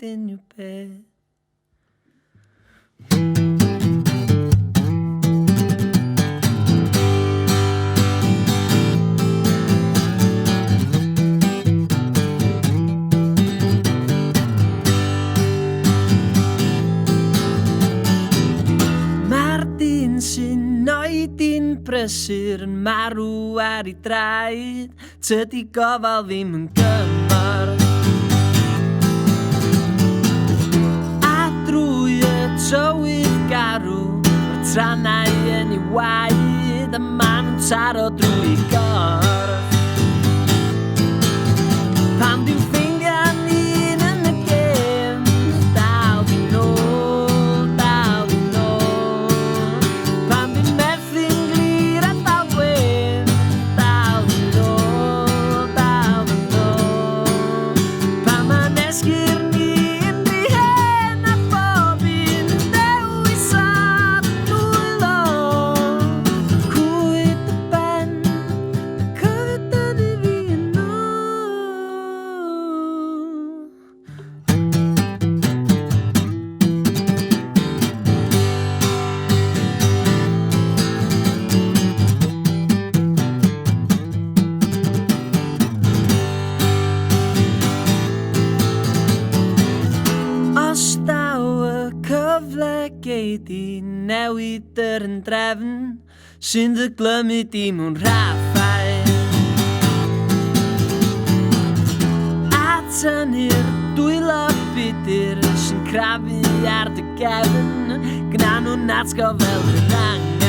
in your bed. Sy'n oed i'n brysur yn marw ar ei draed. Tydi gofal ddim yn gymorth. A drwy y tywydd garw, mae'r trannau yn ei waed, a maen nhw'n taro drwy gorff. Pan dwi'n ffeindio ni'n yn y gêm, dal di nôl, dal di nôl. Pan dwi'n methu'n glir a dal gwyn, dal di nôl, dal di nôl. Pan mae'n esgyr ni'n di hen a bob un dewis ar dwylo. Cwyd y ben, y cofid ydy fi yn ôl. Os daw y cyfle gei di newid yr yndrefn sy'n ddyglymu di mewn raffael, a tynnu'r dwylo budur sy'n crafu ar dy gefn, gna nhw'n atgo fel yr ang.